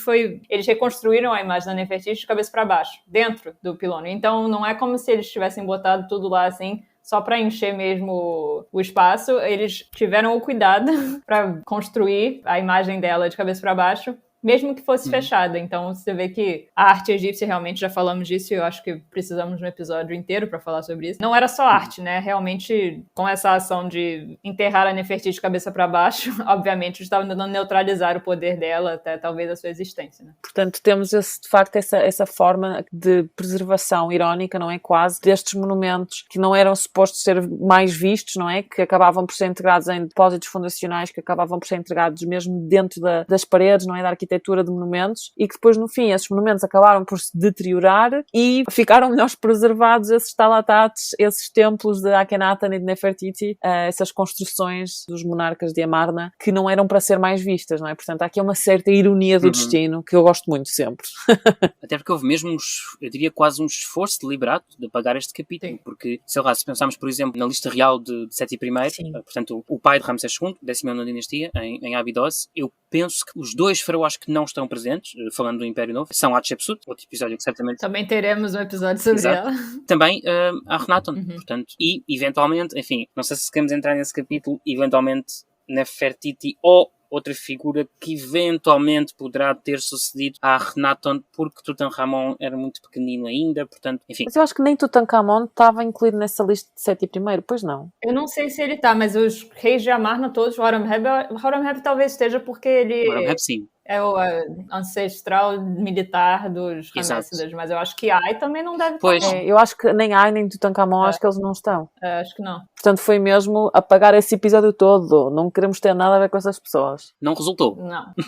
eles reconstruíram a imagem da Nefertiti de cabeça para baixo, dentro do pilone. Então não é como se eles tivessem botado tudo lá assim, só para encher mesmo o espaço. Eles tiveram o cuidado para construir a imagem dela de cabeça para baixo, mesmo que fosse fechada. Então você vê que a arte egípcia, realmente, já falamos disso, e eu acho que precisamos de um episódio inteiro para falar sobre isso. Não era só arte, né? Realmente, com essa ação de enterrar a Nefertiti de cabeça para baixo, obviamente estava tentando neutralizar o poder dela, até talvez a sua existência, né? Portanto, temos de facto essa forma de preservação irónica, não é? Quase, destes monumentos que não eram supostos ser mais vistos, não é? Que acabavam por ser integrados em depósitos fundacionais, que acabavam por ser integrados mesmo dentro das paredes, não é? Da arquitetura de monumentos, e que depois, no fim, esses monumentos acabaram por se deteriorar e ficaram melhores preservados esses talatates, esses templos de Akhenaten e de Nefertiti, essas construções dos monarcas de Amarna, que não eram para ser mais vistas, não é? Portanto, há aqui uma certa ironia do destino que eu gosto muito sempre. Até porque houve mesmo, eu diria, quase um esforço deliberado de apagar este capítulo. Sim. Porque, sei lá, se pensarmos, por exemplo, na lista real de Seti I, portanto, o pai de Ramsés II, 19ª dinastia, em Abidos, eu penso que os dois faraós que não estão presentes, falando do Império Novo, são Hatshepsut, outro episódio que certamente... Também teremos um episódio sobre ela. Também Akhenaton, portanto, e, eventualmente, enfim, não sei se queremos entrar nesse capítulo, eventualmente Nefertiti ou outra figura que eventualmente poderá ter sucedido a Akhenaton, porque Tutankhamon era muito pequenino ainda, portanto, enfim. Mas eu acho que nem Tutankhamon estava incluído nessa lista de Seti I, pois não? Eu não sei se ele está, mas os reis de Amarna todos, Horemheb talvez esteja porque ele... Horemheb, sim. É o ancestral militar dos Ramessidas, mas eu acho que Ai também não deve estar. Eu acho que nem Ai nem Tutankhamon, acho que eles não estão. Acho que não. Portanto, foi mesmo apagar esse episódio todo. Não queremos ter nada a ver com essas pessoas. Não resultou.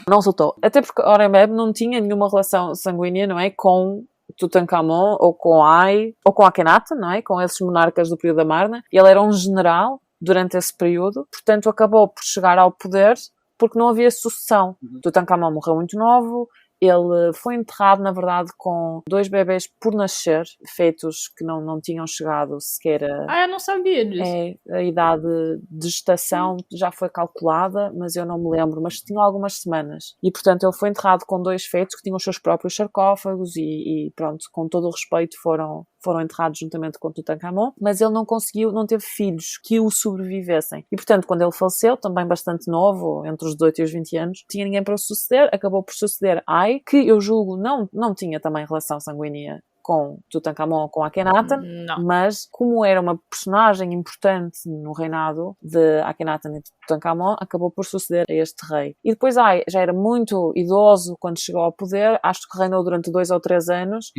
Não resultou. Até porque Horemheb não tinha nenhuma relação sanguínea, não é? Com Tutankhamon, ou com Ai, ou com Akhenaten, não é? Com esses monarcas do período da Amarna. Ele era um general durante esse período, portanto acabou por chegar ao poder porque não havia sucessão. Tutankhamon morreu muito novo, ele foi enterrado, na verdade, com 2 bebés por nascer, feitos que não tinham chegado sequer eu não sabia disso. A idade de gestação já foi calculada, mas eu não me lembro, mas tinham algumas semanas. E, portanto, ele foi enterrado com 2 feitos que tinham os seus próprios sarcófagos e pronto, com todo o respeito foram enterrados juntamente com Tutankhamon, mas ele não teve filhos que o sobrevivessem. E, portanto, quando ele faleceu, também bastante novo, entre os 18 e os 20 anos, tinha ninguém para o suceder, acabou por suceder Ai, que eu julgo não tinha também relação sanguínea com Tutankhamon ou com Akhenaten, mas como era uma personagem importante no reinado de Akhenaten e de Tutankhamon, acabou por suceder a este rei. E depois Ai já era muito idoso quando chegou ao poder, acho que reinou durante 2 ou 3 anos,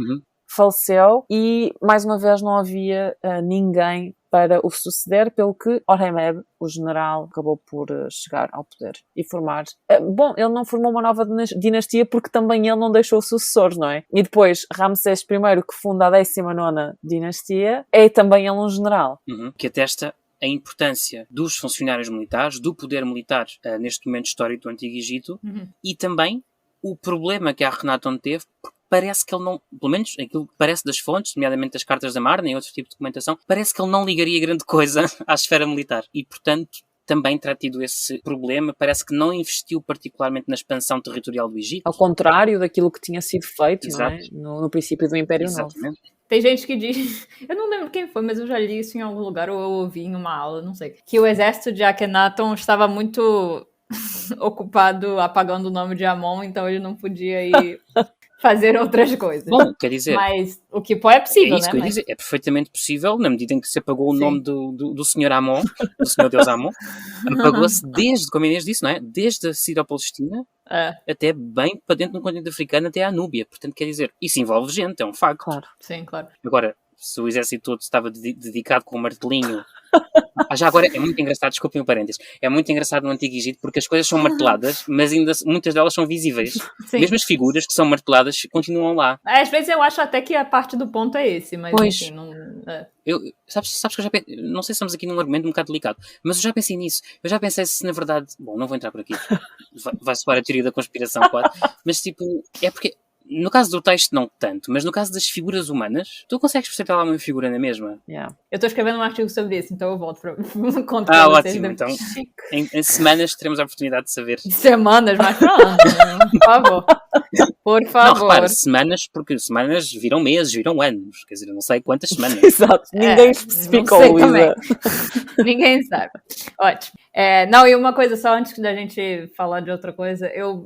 faleceu e, mais uma vez, não havia ninguém para o suceder, pelo que Horemheb, o general, acabou por chegar ao poder e formar... ele não formou uma nova dinastia porque também ele não deixou sucessores, não é? E depois, Ramsés I, que funda a 19ª dinastia, é também ele um general. Que atesta a importância dos funcionários militares, do poder militar neste momento histórico do Antigo Egito, e também o problema que a Akhenaton teve, parece que ele não, pelo menos aquilo que parece das fontes, nomeadamente das cartas da Amarna e outro tipo de documentação, parece que ele não ligaria grande coisa à esfera militar. E, portanto, também terá tido esse problema. Parece que não investiu particularmente na expansão territorial do Egito. Ao contrário daquilo que tinha sido feito, não é? No princípio do Império Novo. Tem gente que diz, eu não lembro quem foi, mas eu já li isso em algum lugar, ou eu ouvi em uma aula, não sei, que o exército de Akhenaton estava muito ocupado apagando o nome de Amon, então ele não podia ir fazer outras coisas. Bom, quer dizer... Mas o que é possível, é isso né? que eu ia dizer, é perfeitamente possível, na medida em que se apagou o nome do senhor Amon, do senhor Deus Amon, apagou-se desde, como a Inês disse, não é? Desde a Sírio-Palestina até bem para dentro do continente africano, até a Núbia. Portanto, quer dizer, isso envolve gente, é um facto. Claro. Sim, claro. Agora, se o exército todo estava dedicado com um martelinho... Já agora é muito engraçado, desculpem o parênteses, é muito engraçado no Antigo Egito porque as coisas são marteladas, mas ainda muitas delas são visíveis. Sim. Mesmo as figuras que são marteladas continuam lá. Às vezes eu acho até que a parte do ponto é esse, mas enfim, não... Sabes que eu já pensei, não sei se estamos aqui num argumento um bocado delicado, mas eu já pensei nisso. Eu já pensei se na verdade, bom, não vou entrar por aqui, vai soar a teoria da conspiração quase, mas tipo, é porque no caso do texto não tanto, mas no caso das figuras humanas, tu consegues perceber lá uma figura na mesma? Yeah. Eu estou escrevendo um artigo sobre isso, então eu volto para contar para vocês. Ótimo, então em semanas teremos a oportunidade de saber. Semanas, mas pronto, por favor. Por favor. Não, repara, semanas, porque semanas viram meses, viram anos, quer dizer, eu não sei quantas semanas. Exato, ninguém especificou, Luísa. Ninguém sabe. Ótimo. Não, e uma coisa só, antes da gente falar de outra coisa, eu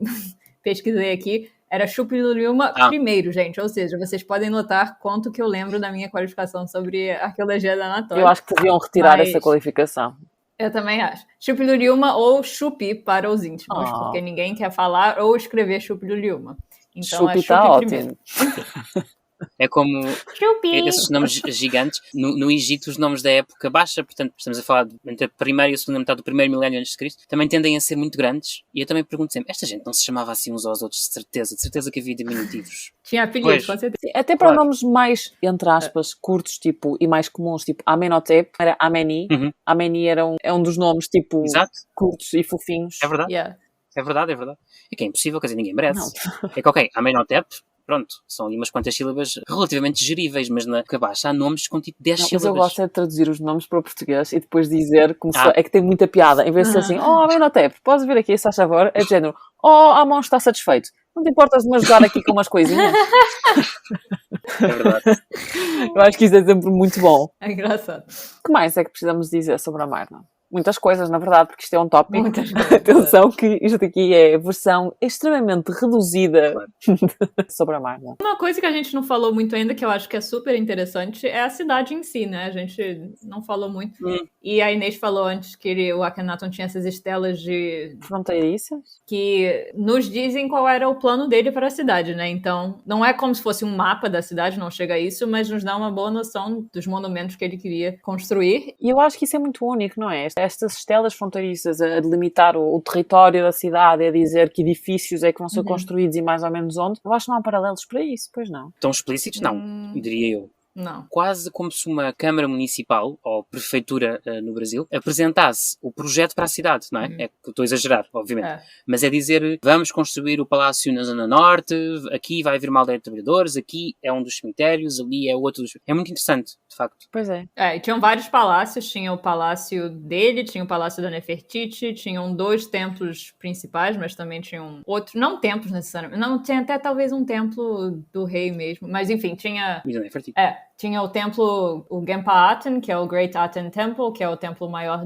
pesquisei aqui, era Shupiluriuma primeiro, gente. Ou seja, vocês podem notar quanto que eu lembro da minha qualificação sobre arqueologia da Anatólia. Eu acho que deviam retirar essa qualificação. Eu também acho. Shupiluriuma ou Chupi para os íntimos, porque ninguém quer falar ou escrever Shupiluriuma. Então Chupi tá ótimo. É como esses nomes gigantes. No Egito, os nomes da época baixa, portanto, estamos a falar entre a primeira e a segunda metade do primeiro milénio antes de Cristo, também tendem a ser muito grandes. E eu também pergunto sempre, esta gente não se chamava assim uns aos outros, de certeza que havia diminutivos. Tinha apelidos, com certeza. Até para nomes mais, entre aspas, curtos, tipo, e mais comuns, tipo Amenhotep, era Ameni. Ameni é um dos nomes, tipo, curtos e fofinhos. É verdade. Yeah. É verdade. É que é impossível, quer dizer, ninguém merece. É que, ok, Amenhotep, pronto, são ali umas quantas sílabas relativamente geríveis, mas na baixa há nomes com tipo 10 sílabas. Mas eu gosto de traduzir os nomes para o português e depois dizer como se é que tem muita piada. Em vez de ser assim, Amenhotep, podes vir aqui, se faz favor, é de género, Amon está satisfeito. Não te importas de me ajudar aqui com umas coisinhas? É verdade. Eu acho que isso é sempre muito bom. É engraçado. O que mais é que precisamos dizer sobre a Marna? Muitas coisas, na verdade, porque isto é um tópico. Muitas coisas. Atenção que isto aqui é a versão extremamente reduzida sobre a Marna. Uma coisa que a gente não falou muito ainda, que eu acho que é super interessante, é a cidade em si, né? A gente não falou muito. E a Inês falou antes que o Akhenaton tinha essas estelas de... fronteiriças? Que nos dizem qual era o plano dele para a cidade, né? Então, não é como se fosse um mapa da cidade, não chega a isso, mas nos dá uma boa noção dos monumentos que ele queria construir. E eu acho que isso é muito único, não é? Estas estelas fronteiriças a delimitar o território da cidade, a dizer que edifícios é que vão ser construídos e mais ou menos onde, eu acho que não há paralelos para isso, pois não? Tão explícitos? Não, diria eu. Não. Quase como se uma Câmara Municipal, ou Prefeitura no Brasil, apresentasse o projeto para a cidade, não é? É que eu estou a exagerar, obviamente. Mas é dizer, vamos construir o palácio na Zona Norte, aqui vai haver uma aldeia de trabalhadores, aqui é um dos cemitérios, ali é outro dos... É muito interessante, de facto. Pois é. E tinham vários palácios, tinha o palácio dele, tinha o palácio da Nefertiti, tinham 2 templos principais, mas também tinham outros, não templos necessariamente, não, tinha até talvez um templo do rei mesmo, mas enfim, tinha... Tinha o templo, o Genpa Aten, que é o Great Aten Temple, que é o templo maior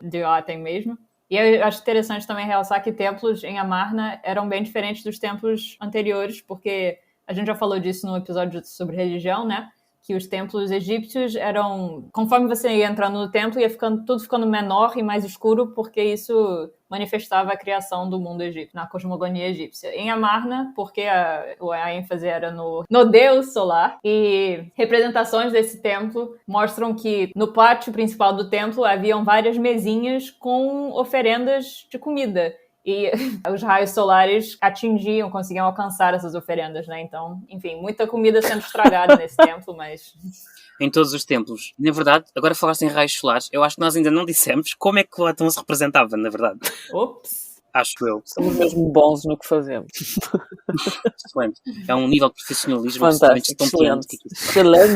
de Aten mesmo. E eu acho interessante também realçar que templos em Amarna eram bem diferentes dos templos anteriores, porque a gente já falou disso no episódio sobre religião, né? Que os templos egípcios eram... Conforme você ia entrando no templo, ia tudo ficando menor e mais escuro, porque isso manifestava a criação do mundo egípcio, na cosmogonia egípcia. Em Amarna, porque a ênfase era no deus solar, e representações desse templo mostram que no pátio principal do templo haviam várias mesinhas com oferendas de comida. E os raios solares conseguiam alcançar essas oferendas, né? Então, enfim, muita comida sendo estragada nesse templo, mas... Em todos os templos. Na verdade, agora falaste em raios solares, eu acho que nós ainda não dissemos como é que o Atom se representava, na verdade. Ops! Acho eu. Somos mesmo bons no que fazemos. Excelente. É um nível de profissionalismo fantástico, excelente.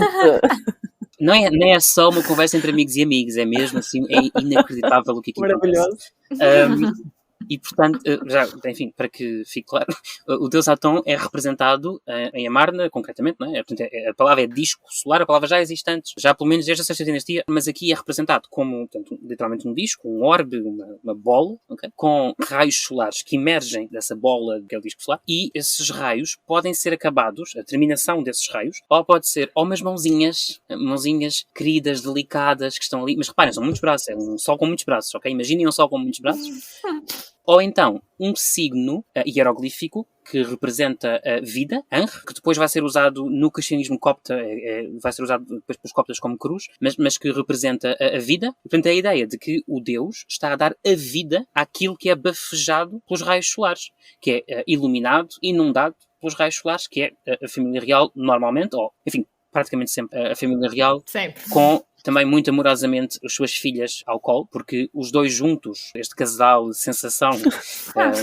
Não é só uma conversa entre amigos e amigas, é mesmo assim, é inacreditável o que aqui maravilhoso. acontece. E, portanto, já, enfim, para que fique claro, o deus Aton é representado em Amarna, concretamente, não é? Portanto, a palavra é disco solar, a palavra já existe antes, já pelo menos desde a sexta dinastia, mas aqui é representado como, portanto, literalmente um disco, um orbe, uma bola, okay? Com raios solares que emergem dessa bola que é o disco solar, e esses raios podem ser acabados, a terminação desses raios, ou pode ser ou umas mãozinhas queridas, delicadas, que estão ali, mas reparem, são muitos braços, é um sol com muitos braços, ok? Imaginem um sol com muitos braços. Ou então, um signo hieroglífico que representa a vida, Anr, que depois vai ser usado no cristianismo copta, vai ser usado depois pelos coptas como cruz, mas que representa a vida. Portanto, é a ideia de que o Deus está a dar a vida àquilo que é bafejado pelos raios solares, que é iluminado, inundado pelos raios solares, que é a família real normalmente, ou, enfim, praticamente sempre a família real, sempre. Com também muito amorosamente as suas filhas ao colo, porque os dois juntos, este casal de sensação,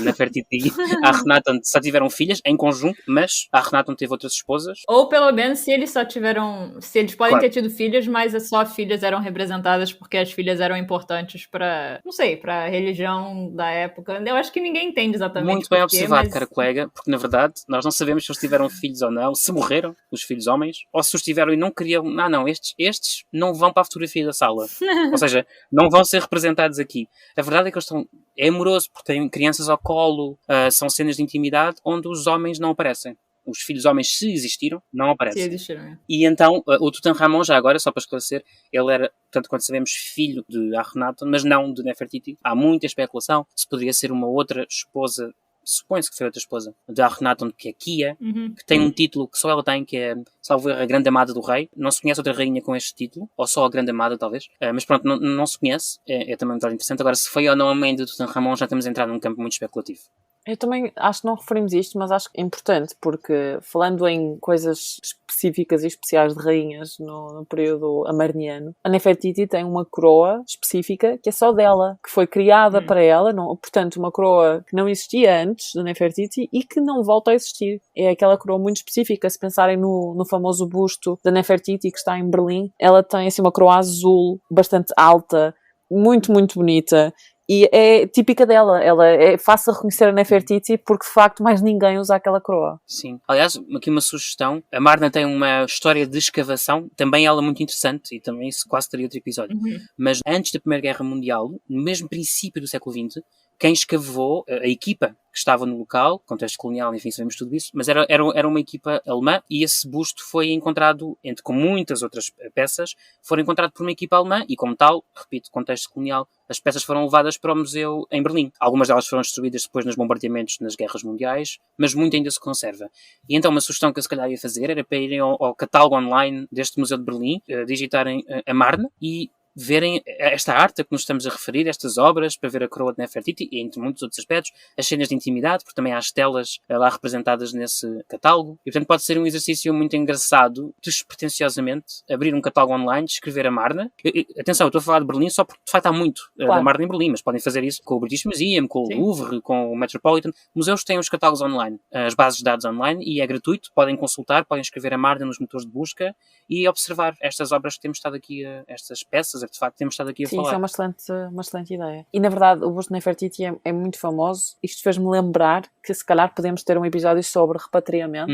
Nefertiti, Akhenaton, só tiveram filhas em conjunto, mas Akhenaton teve outras esposas. Ou pelo menos se eles podem Claro. ter tido filhas, mas só filhas eram representadas porque as filhas eram importantes para, não sei, para a religião da época. Eu acho que ninguém entende exatamente Muito bem porquê, observado, mas... cara colega, porque na verdade nós não sabemos se eles tiveram filhos ou não, se morreram os filhos homens, ou se os tiveram e não queriam. Não, estes não vão para a fotografia da sala. Ou seja, não vão ser representados aqui. A verdade é que eles estão. É amoroso, porque têm crianças ao colo, são cenas de intimidade onde os homens não aparecem. Os filhos homens, se existiram, não aparecem. Se existiram, é. E então, o Tutankhamon, já agora, só para esclarecer, ele era, portanto, quando sabemos, filho de Akhenaton, mas não de Nefertiti. Há muita especulação se poderia ser uma outra esposa, supõe-se que foi outra esposa, de Akhenaton, que é Kia, que tem um título que só ela tem, que é, salvo erro, a Grande Amada do Rei. Não se conhece outra rainha com este título, ou só a Grande Amada, talvez. Mas pronto, não se conhece. É também muito interessante. Agora, se foi ou não a mãe de Tutankhamon, já temos entrado num campo muito especulativo. Eu também acho que não referimos isto, mas acho que é importante, porque falando em coisas específicas e especiais de rainhas no período amarniano, a Nefertiti tem uma coroa específica que é só dela, que foi criada para ela, não, portanto uma coroa que não existia antes da Nefertiti e que não volta a existir. É aquela coroa muito específica, se pensarem no famoso busto da Nefertiti que está em Berlim, ela tem assim uma coroa azul, bastante alta, muito, muito bonita. E é típica dela, ela é fácil reconhecer a Nefertiti porque de facto mais ninguém usa aquela coroa. Sim. Aliás, aqui uma sugestão. A Marna tem uma história de escavação, também ela muito interessante, e também isso quase teria outro episódio. Mas antes da Primeira Guerra Mundial, no mesmo princípio do século XX, quem escavou, a equipa que estava no local, contexto colonial, enfim, sabemos tudo isso, mas era uma equipa alemã e esse busto foi encontrado, com muitas outras peças, foram encontrado por uma equipa alemã e, como tal, repito, contexto colonial, as peças foram levadas para o museu em Berlim. Algumas delas foram destruídas depois nos bombardeamentos nas guerras mundiais, mas muito ainda se conserva. E então uma sugestão que eu se calhar ia fazer era para irem ao catálogo online deste museu de Berlim, digitarem a Marna e verem esta arte a que nos estamos a referir, estas obras, para ver a coroa de Nefertiti e entre muitos outros aspectos, as cenas de intimidade, porque também há as telas lá representadas nesse catálogo. E portanto pode ser um exercício muito engraçado, despretensiosamente, abrir um catálogo online, escrever a Marna. Atenção, eu estou a falar de Berlim só porque de facto há muito da Marna em Berlim, mas podem fazer isso com o British Museum, com o Louvre, com o Metropolitan. Museus têm os catálogos online, as bases de dados online, e é gratuito, podem consultar, podem escrever a Marna nos motores de busca e observar estas obras que temos estado aqui, estas peças, artefactos que temos estado aqui a falar. Sim, isso é uma excelente ideia. E na verdade o busto de Nefertiti é muito famoso. Isto fez-me lembrar que se calhar podemos ter um episódio sobre repatriamento.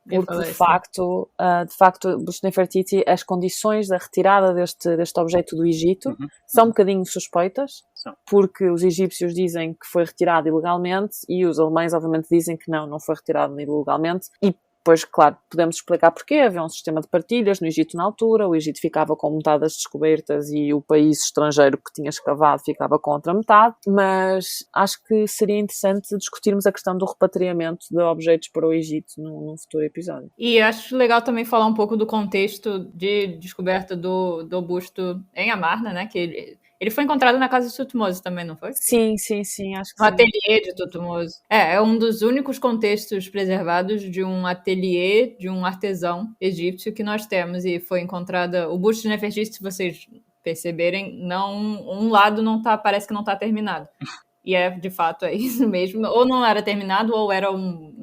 Porque de facto o busto de Nefertiti, as condições da retirada deste objeto do Egito são um bocadinho suspeitas, porque os egípcios dizem que foi retirado ilegalmente e os alemães obviamente dizem que não foi retirado ilegalmente. E depois, claro, podemos explicar porquê. Havia um sistema de partilhas no Egito na altura, o Egito ficava com metade das descobertas e o país estrangeiro que tinha escavado ficava com a outra metade, mas acho que seria interessante discutirmos a questão do repatriamento de objetos para o Egito num futuro episódio. E acho legal também falar um pouco do contexto de descoberta do busto em Amarna, né, que ele foi encontrado na casa de Thutmose também, não foi? Sim, acho que no ateliê de Thutmose. É um dos únicos contextos preservados de um ateliê de um artesão egípcio que nós temos. E foi encontrada o busto de Nefertiti, se vocês perceberem, um lado parece que não está terminado. E de fato, é isso mesmo. Ou não era terminado, ou era um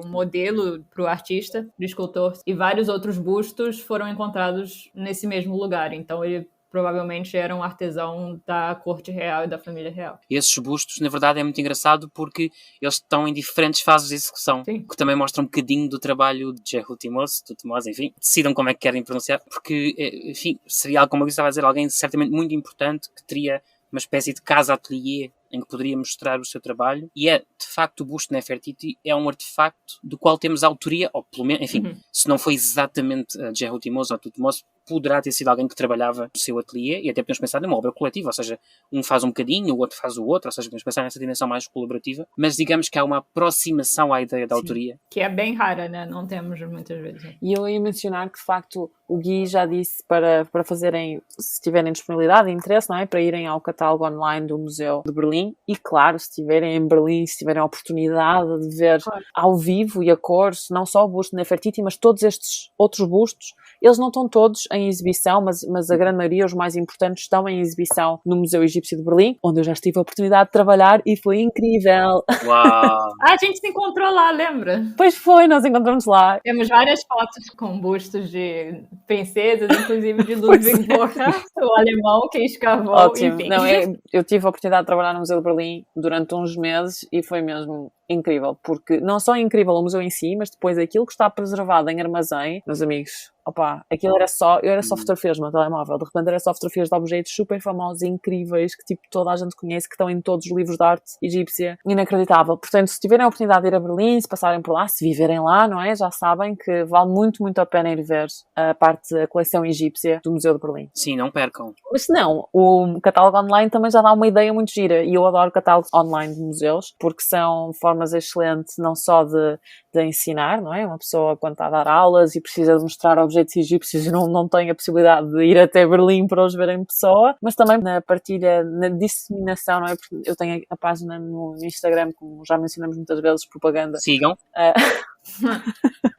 modelo para o artista, do escultor. E vários outros bustos foram encontrados nesse mesmo lugar. Então ele provavelmente era um artesão da corte real e da família real. Esses bustos, na verdade, é muito engraçado porque eles estão em diferentes fases de execução, Sim. que também mostra um bocadinho do trabalho de Jehutimos, enfim, decidam como é que querem pronunciar, porque, enfim, seria algo, como eu estava a dizer, alguém certamente muito importante que teria uma espécie de casa-atelier em que poderia mostrar o seu trabalho, e de facto, o busto de Nefertiti é um artefacto do qual temos autoria, ou pelo menos, enfim, se não foi exatamente Jehutimos ou Tutmos, poderá ter sido alguém que trabalhava no seu ateliê, e até podemos pensar numa obra coletiva, ou seja, um faz um bocadinho, o outro faz o outro, ou seja, podemos pensar nessa dimensão mais colaborativa, mas digamos que há uma aproximação à ideia da autoria. Que é bem rara, né? Não temos muitas vezes. E eu ia mencionar que, de facto, o Gui já disse para fazerem, se tiverem disponibilidade e interesse, não é? Para irem ao catálogo online do Museu de Berlim. E, claro, se estiverem em Berlim, se tiverem a oportunidade de ver ao vivo e a cores, não só o busto de Nefertiti, mas todos estes outros bustos, eles não estão todos em exibição, mas a grande maioria, os mais importantes, estão em exibição no Museu Egípcio de Berlim, onde eu já tive a oportunidade de trabalhar e foi incrível. Uau! A gente se encontrou lá, lembra? Pois foi, nós encontramos lá. Temos várias fotos com bustos de princesas, inclusive de Ludwig Borcher, o alemão que escavou, Ótimo. enfim. Não, eu tive a oportunidade de trabalhar no Museu de Berlim durante uns meses e foi mesmo incrível, porque não só é incrível o museu em si, mas depois aquilo que está preservado em armazém, meus amigos, opá, aquilo era só fotografias no meu telemóvel, de repente era só fotografias de objetos super famosos e incríveis, que tipo toda a gente conhece, que estão em todos os livros de arte egípcia, inacreditável. Portanto, se tiverem a oportunidade de ir a Berlim, se passarem por lá, se viverem lá, não é? Já sabem que vale muito, muito a pena ir ver a coleção egípcia do Museu de Berlim. Sim, não percam. Mas se não, o catálogo online também já dá uma ideia muito gira, e eu adoro catálogos online de museus, porque são formas excelentes não só de ensinar, não é? Uma pessoa quando está a dar aulas e precisa de mostrar objetos egípcios e não tem a possibilidade de ir até Berlim para os ver em pessoa, mas também na partilha, na disseminação, não é? Porque eu tenho a página no Instagram, como já mencionamos muitas vezes, propaganda. Sigam.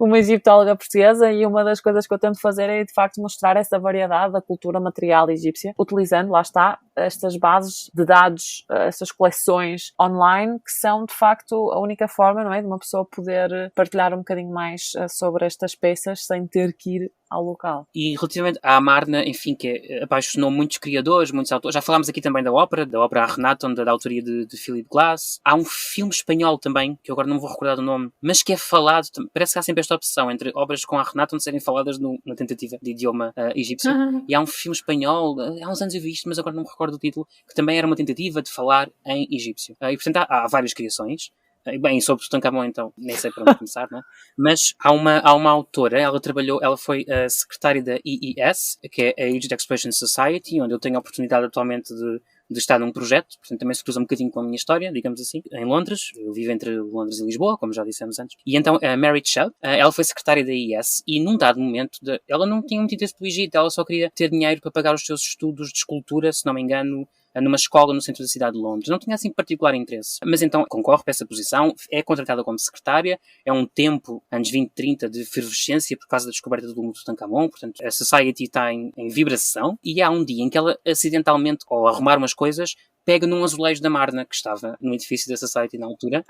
Uma egiptóloga portuguesa, e uma das coisas que eu tento fazer é de facto mostrar essa variedade da cultura material egípcia, utilizando, lá está, estas bases de dados, essas coleções online, que são de facto a única forma, não é, de uma pessoa poder partilhar um bocadinho mais sobre estas peças sem ter que ir ao local. E relativamente à Amarna, enfim, que apaixonou muitos criadores, muitos autores. Já falámos aqui também da ópera Akhenaton, da autoria de Philip Glass. Há um filme espanhol também, que eu agora não vou recordar o nome, mas que é falado, parece que há sempre esta opção entre obras com Akhenaton serem faladas na tentativa de idioma egípcio. E há um filme espanhol, há uns anos eu vi isto, mas agora não me recordo do título, que também era uma tentativa de falar em egípcio. E portanto há várias criações. Bem, sobre Tutankhamon, então, nem sei por onde começar, não é? Mas há uma autora, ela foi a secretária da EES, que é a Egypt Expression Society, onde eu tenho a oportunidade atualmente de estar num projeto, portanto também se cruza um bocadinho com a minha história, digamos assim, em Londres. Eu vivo entre Londres e Lisboa, como já dissemos antes. E então a Mary Chell, ela foi secretária da EES e num dado momento, ela não tinha muito interesse pelo Egito, ela só queria ter dinheiro para pagar os seus estudos de escultura, se não me engano, numa escola no centro da cidade de Londres. Não tinha assim particular interesse. Mas então concorre para essa posição, é contratada como secretária, é um tempo, anos 20, 30, de efervescência por causa da descoberta do Tutankhamon, portanto a Society está em vibração, e há um dia em que ela acidentalmente, ao arrumar umas coisas, pega num azulejo da Amarna, que estava no edifício da Society na altura,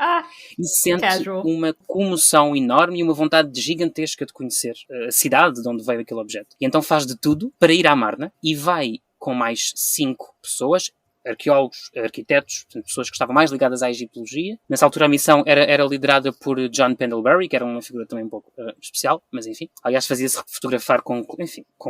e sente uma comoção enorme e uma vontade gigantesca de conhecer a cidade de onde veio aquele objeto. E então faz de tudo para ir à Amarna e vai com mais 5 pessoas, arqueólogos, arquitetos, portanto, pessoas que estavam mais ligadas à egiptologia. Nessa altura a missão era liderada por John Pendlebury, que era uma figura também um pouco especial, mas enfim. Aliás, fazia-se fotografar com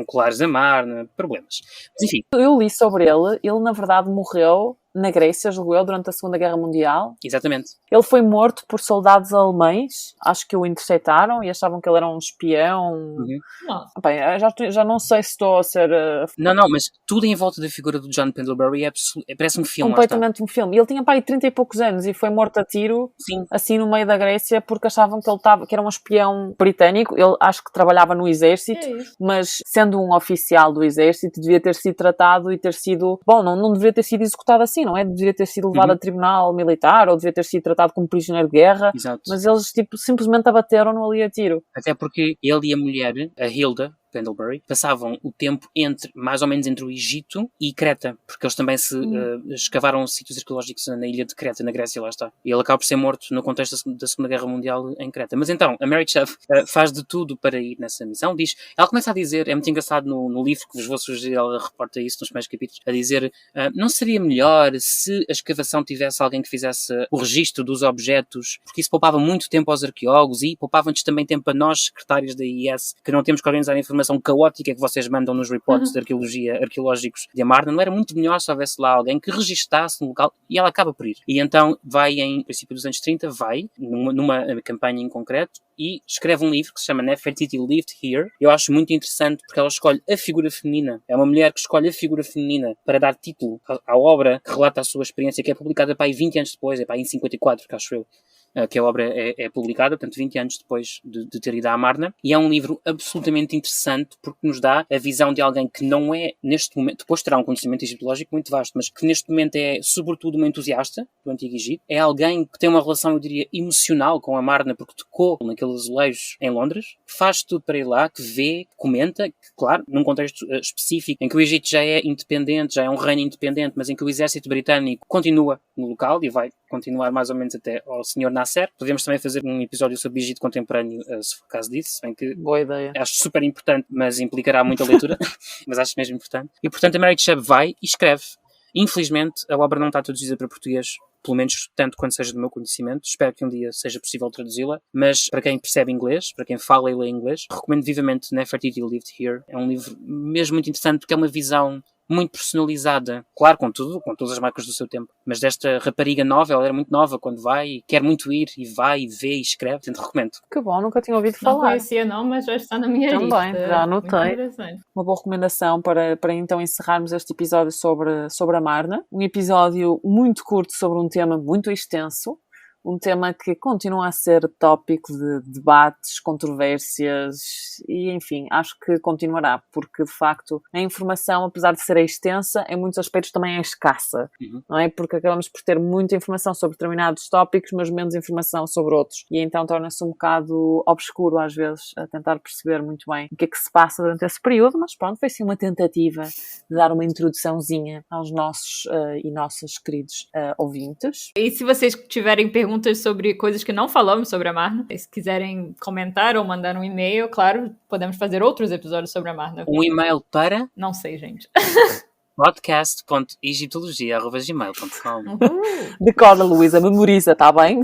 colares da Amarna, problemas. Mas enfim. Eu li sobre ele na verdade morreu na Grécia, julgo eu, durante a Segunda Guerra Mundial. Exatamente. Ele foi morto por soldados alemães, acho que o interceptaram e achavam que ele era um espião. Uhum. Bem, já não sei se estou a ser... Não, mas tudo em volta da figura do John Pendlebury parece um filme. Completamente um filme. Ele tinha pai 30 e poucos anos e foi morto a tiro, sim, assim no meio da Grécia, porque achavam que que era um espião britânico. Ele acho que trabalhava no exército, mas sendo um oficial do exército, devia ter sido tratado e ter sido... Bom, não deveria ter sido executado assim, não é? Deveria ter sido levado a tribunal militar ou devia ter sido tratado como prisioneiro de guerra. Exato. Mas eles simplesmente abateram-no ali a tiro. Até porque ele e a mulher, a Hilda, Pendlebury, passavam o tempo mais ou menos entre o Egito e Creta, porque eles também escavaram sítios arqueológicos na ilha de Creta, na Grécia, lá está. E ele acaba por ser morto no contexto da Segunda Guerra Mundial em Creta. Mas então, a Mary Chubb faz de tudo para ir nessa missão. Ela começa a dizer, é muito engraçado no livro que vos vou sugerir, ela reporta isso nos primeiros capítulos, a dizer, não seria melhor se a escavação tivesse alguém que fizesse o registro dos objetos, porque isso poupava muito tempo aos arqueólogos e poupava-nos também tempo a nós, secretários da IES, que não temos que organizar a informação caótica que vocês mandam nos reportes de arqueologia arqueológicos de Amarna. Não era muito melhor se houvesse lá alguém que registasse no local? E ela acaba por ir. E então vai, em princípio dos anos 30, numa campanha em concreto, e escreve um livro que se chama Nefertiti Lived Here. Eu acho muito interessante porque ela escolhe a figura feminina. É uma mulher que escolhe a figura feminina para dar título à obra que relata a sua experiência, que é publicada para aí 20 anos depois, é para aí em 54, que acho eu, que a obra é publicada, portanto 20 anos depois de ter ido à Amarna, e é um livro absolutamente interessante porque nos dá a visão de alguém que não é, neste momento, depois terá um conhecimento egiptológico muito vasto, mas que neste momento é sobretudo uma entusiasta do Antigo Egito, é alguém que tem uma relação, eu diria, emocional com a Amarna porque tocou naqueles azulejos em Londres, faz tudo para ir lá, que vê, que comenta, que claro, num contexto específico, em que o Egito já é independente, já é um reino independente, mas em que o exército britânico continua no local e vai continuar mais ou menos até ao Sr. Nasser. Podemos também fazer um episódio sobre Egito contemporâneo, se for o caso disso, bem que boa ideia. Acho super importante, mas implicará muita leitura, mas acho mesmo importante. E portanto a Mary Chubb vai e escreve. Infelizmente a obra não está traduzida para português, pelo menos tanto quanto seja do meu conhecimento. Espero que um dia seja possível traduzi-la, mas para quem percebe inglês, para quem fala e lê inglês, recomendo vivamente Nefertiti Lived Here. É um livro mesmo muito interessante porque é uma visão muito personalizada, claro, com todas as marcas do seu tempo, mas desta rapariga nova. Ela era muito nova quando vai, quer muito ir, e vai, e vê, e escreve, portanto recomendo. Que bom, nunca tinha ouvido Não falar. conhecia não, mas já está na minha lista. Também, já anotei. Muito interessante. Uma boa recomendação para então encerrarmos este episódio sobre a Amarna. Um episódio muito curto sobre um tema muito extenso. Um tema que continua a ser tópico de debates, controvérsias e, enfim, acho que continuará, porque, de facto, a informação, apesar de ser extensa, em muitos aspectos também é escassa, não é? Porque acabamos por ter muita informação sobre determinados tópicos, mas menos informação sobre outros. E então torna-se um bocado obscuro, às vezes, a tentar perceber muito bem o que é que se passa durante esse período, mas pronto, foi sim uma tentativa de dar uma introduçãozinha aos nossos e nossas queridos ouvintes. E se vocês tiverem perguntas sobre coisas que não falamos sobre a Amarna, se quiserem comentar ou mandar um e-mail, claro, podemos fazer outros episódios sobre a Amarna. Um e-mail para? Não sei, gente. podcast.egiptologia@gmail.com. Decora, Luísa, memoriza, está bem?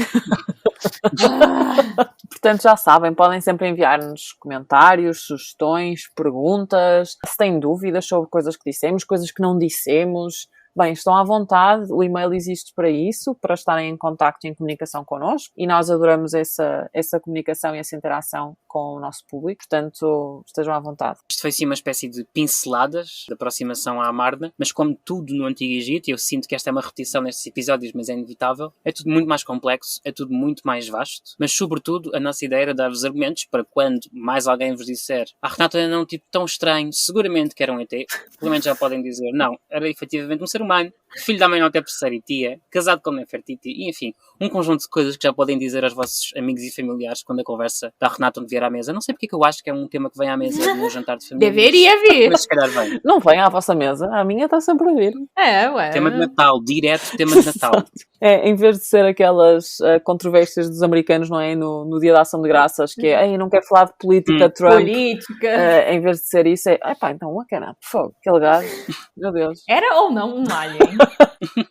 Portanto, já sabem, podem sempre enviar-nos comentários, sugestões, perguntas, se têm dúvidas sobre coisas que dissemos, coisas que não dissemos. Bem, estão à vontade, o e-mail existe para isso, para estarem em contacto e em comunicação connosco, e nós adoramos essa comunicação e essa interação com o nosso público, portanto, estejam à vontade. Isto foi sim uma espécie de pinceladas de aproximação à Amarna, mas como tudo no Antigo Egito, e eu sinto que esta é uma repetição nestes episódios, mas é inevitável, é tudo muito mais complexo, é tudo muito mais vasto, mas sobretudo a nossa ideia era dar-vos argumentos para quando mais alguém vos disser Renata era um tipo tão estranho, seguramente que era um ET, pelo menos já podem dizer, não, era efetivamente um ser humano, filho da mãe não ter terceira e tia, casado com Nefertiti, e enfim, um conjunto de coisas que já podem dizer aos vossos amigos e familiares quando a conversa da Renata vier à mesa. Não sei porque é que eu acho que é um tema que vem à mesa no jantar de família. Deveria vir. Mas se calhar vem. Não vem à vossa mesa, a minha está sempre a vir. Ué. Tema de Natal, direto tema de Natal. Em vez de ser aquelas controvérsias dos americanos, não é? No Dia da Ação de Graças, que é, não quero falar de política, Trump. Política. Em vez de ser isso, então, uma cana, fogo, aquele gajo, meu Deus. Era ou não um alien?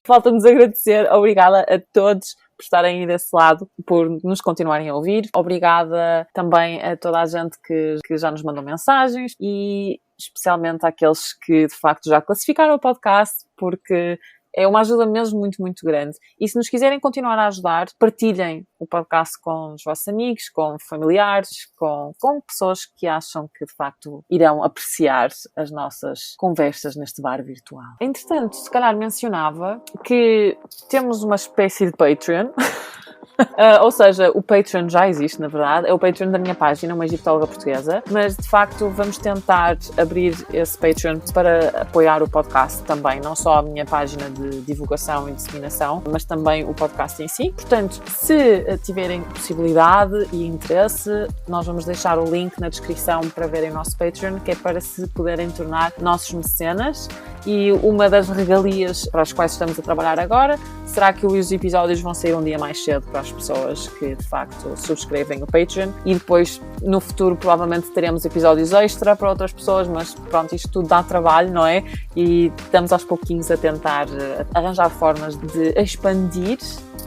Falta-nos agradecer, obrigada a todos por estarem aí desse lado, por nos continuarem a ouvir. Obrigada também a toda a gente que já nos mandou mensagens e especialmente àqueles que de facto já classificaram o podcast, porque é uma ajuda mesmo muito, muito grande. E se nos quiserem continuar a ajudar, partilhem o podcast com os vossos amigos, com familiares, com pessoas que acham que de facto irão apreciar as nossas conversas neste bar virtual. Entretanto, se calhar mencionava que temos uma espécie de Patreon. Ou seja, o Patreon já existe, na verdade. É o Patreon da minha página, uma egiptóloga portuguesa. Mas, de facto, vamos tentar abrir esse Patreon para apoiar o podcast também. Não só a minha página de divulgação e disseminação, mas também o podcast em si. Portanto, se tiverem possibilidade e interesse, nós vamos deixar o link na descrição para verem o nosso Patreon, que é para se poderem tornar nossos mecenas. E uma das regalias para as quais estamos a trabalhar agora será que os episódios vão sair um dia mais cedo para as pessoas que de facto subscrevem o Patreon, e depois no futuro provavelmente teremos episódios extra para outras pessoas, mas pronto, isto tudo dá trabalho, não é? E estamos aos pouquinhos a tentar arranjar formas de expandir,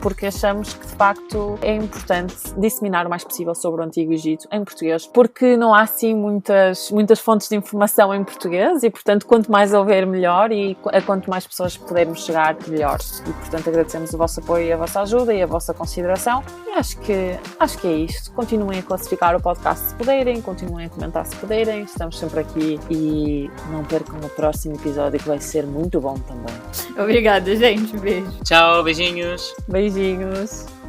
porque achamos que de facto é importante disseminar o mais possível sobre o Antigo Egito em português, porque não há assim muitas fontes de informação em português, e portanto quanto mais houver melhor, e a quanto mais pessoas pudermos chegar, melhor. E portanto agradecemos o vosso apoio e a vossa ajuda e a vossa consideração, e acho que é isto. Continuem a classificar o podcast se puderem, continuem a comentar se puderem, estamos sempre aqui, e não percam o próximo episódio, que vai ser muito bom também. Obrigada, gente. Beijo. Tchau, beijinhos. Beijinhos.